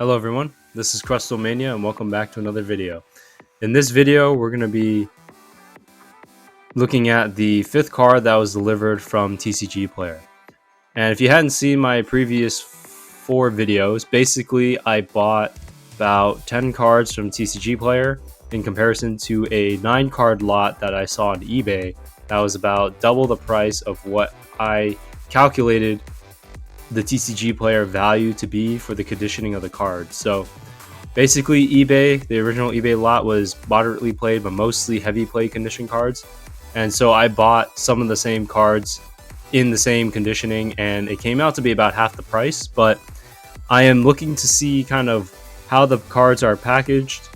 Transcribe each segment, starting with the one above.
Hello everyone, this is Crustalmania and welcome back to another video. In this video, we're going to be looking at the 5th card that was delivered from TCG Player. And if you hadn't seen my previous 4 videos, basically I bought about 10 cards from TCG Player in comparison to a 9 card lot that I saw on eBay that was about double the price of what I calculated the TCG Player value to be for the conditioning of the card. So basically eBay, the original eBay lot was moderately played but mostly heavy play condition cards, and so I bought some of the same cards in the same conditioning and it came out to be about half the price. But I am looking to see kind of how the cards are packaged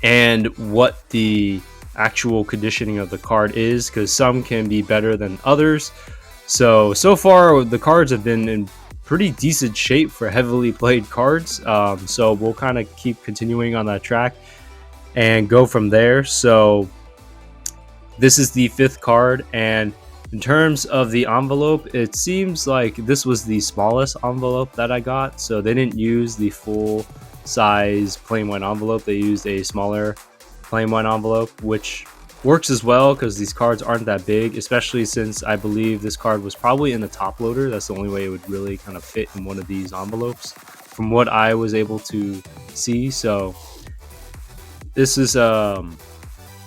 and what the actual conditioning of the card is, because some can be better than others. So far the cards have been in pretty decent shape for heavily played cards. So we'll kind of keep continuing on that track and go from there. So this is the 5th card, and in terms of the envelope, it seems like this was the smallest envelope that I got. So they didn't use the full size plain white envelope. They used a smaller plain white envelope, which works as well because these cards aren't that big, especially since I believe this card was probably in the top loader. That's the only way it would really kind of fit in one of these envelopes from what I was able to see. So this is the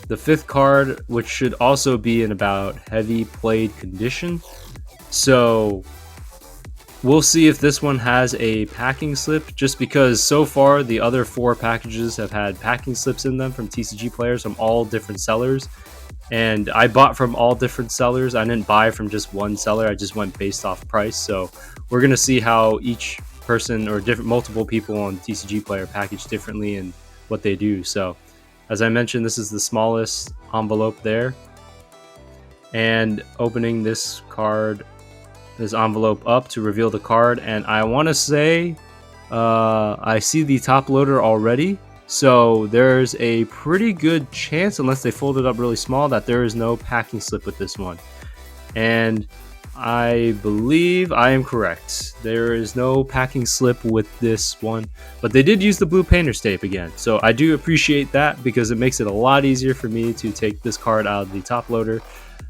5th card, which should also be in about heavy played condition. So we'll see if this one has a packing slip, just because so far the other 4 packages have had packing slips in them from TCG players from all different sellers. And I bought from all different sellers. I didn't buy from just one seller. I just went based off price. So we're going to see how each person or multiple people on TCG player package differently and what they do. So as I mentioned, this is the smallest envelope there. And opening this envelope up to reveal the card, and I want to say I see the top loader already, so there's a pretty good chance, unless they fold it up really small, that there is no packing slip with this one. And I believe I am correct. There is no packing slip with this one, but they did use the blue painter's tape again, so I do appreciate that because it makes it a lot easier for me to take this card out of the top loader.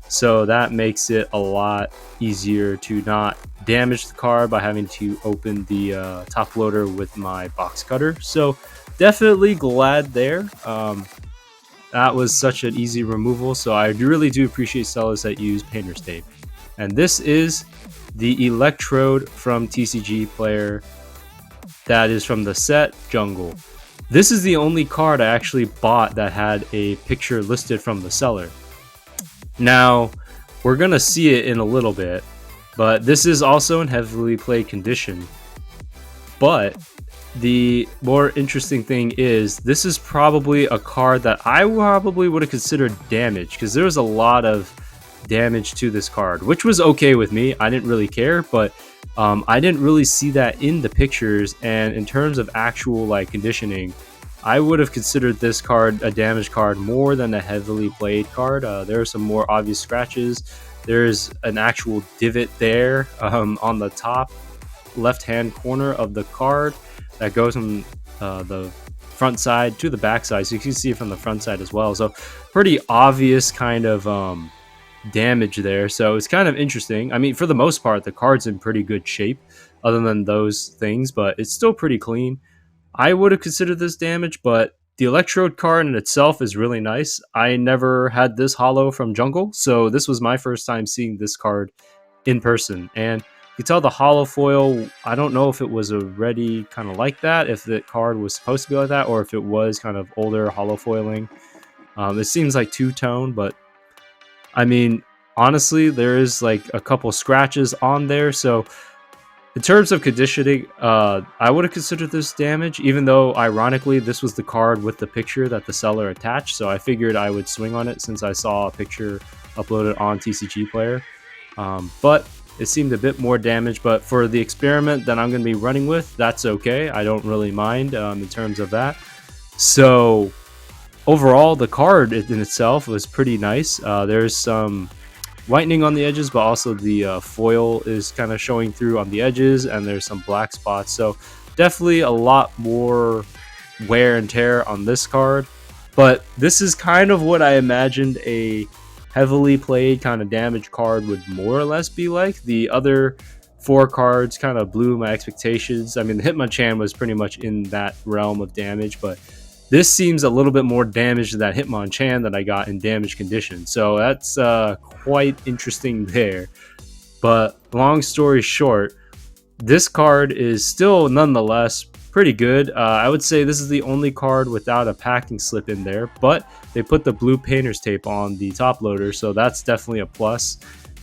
So that makes it a lot easier to not damage the card by having to open the top loader with my box cutter. So definitely glad there. That was such an easy removal. So I really do appreciate sellers that use painter's tape. And this is the Electrode from TCG Player. That is from the set Jungle. This is the only card I actually bought that had a picture listed from the seller. Now, we're going to see it in a little bit, but this is also in heavily played condition. But the more interesting thing is, this is probably a card that I probably would have considered damage, because there was a lot of damage to this card, which was okay with me. I didn't really care, but I didn't really see that in the pictures. And in terms of actual conditioning, I would have considered this card a damage card more than a heavily played card. There are some more obvious scratches. There's an actual divot there on the top left-hand corner of the card that goes from the front side to the back side. So you can see it from the front side as well. So pretty obvious kind of damage there. So it's kind of interesting. I mean, for the most part, the card's in pretty good shape other than those things, but it's still pretty clean. I would have considered this damage, but the Electrode card in itself is really nice. I never had this holo from Jungle, so this was my first time seeing this card in person. And you can tell the holo foil, I don't know if it was already kind of like that, if the card was supposed to be like that, or if it was kind of older holo foiling. It seems like two-tone, but I mean, honestly, there is a couple scratches on there, so in terms of conditioning, I would have considered this damage, even though, ironically, this was the card with the picture that the seller attached, so I figured I would swing on it since I saw a picture uploaded on TCG Player. But it seemed a bit more damage, but for the experiment that I'm going to be running with, that's okay. I don't really mind in terms of that. So overall, the card in itself was pretty nice. There's some whitening on the edges, but also the foil is kind of showing through on the edges, and there's some black spots. So definitely a lot more wear and tear on this card, but this is kind of what I imagined a heavily played kind of damage card would more or less be like. The other 4 cards kind of blew my expectations. I mean, the Hitmonchan was pretty much in that realm of damage, but this seems a little bit more damage to that Hitmonchan that I got in damage condition. So that's quite interesting there. But long story short, this card is still nonetheless pretty good. I would say this is the only card without a packing slip in there, but they put the blue painter's tape on the top loader, so that's definitely a plus.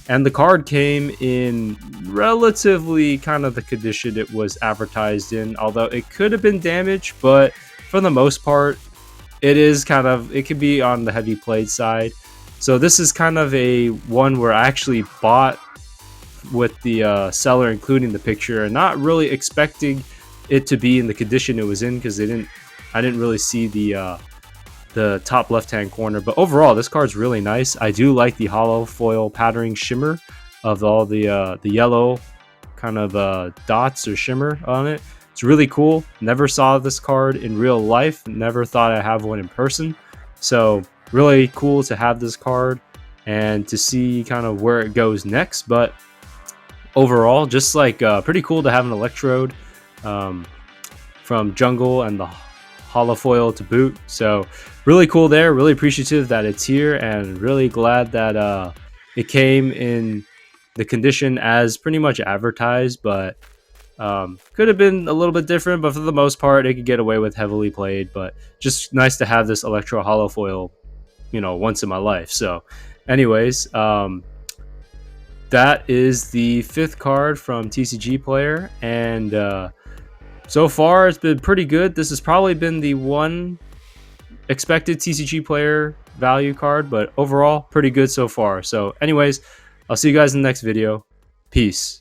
And the card came in relatively kind of the condition it was advertised in, although it could have been damaged, but for the most part, it could be on the heavy played side. So this is kind of a one where I actually bought with the seller including the picture and not really expecting it to be in the condition it was in, because I didn't really see the top left hand corner. But overall, this card's really nice. I do like the hollow foil patterning shimmer of all the yellow kind of dots or shimmer on it. It's really cool. Never saw this card in real life, never thought I'd have one in person, so really cool to have this card and to see kind of where it goes next. But overall, just like pretty cool to have an Electrode from Jungle and the holofoil to boot. So really cool there. Really appreciative that it's here, and really glad that it came in the condition as pretty much advertised. But could have been a little bit different, but for the most part, it could get away with heavily played. But just nice to have this Electro holofoil, once in my life. So, anyways, that is the 5th card from TCG Player, and so far it's been pretty good. This has probably been the one expected TCG Player value card, but overall pretty good so far. So anyways, I'll see you guys in the next video. Peace.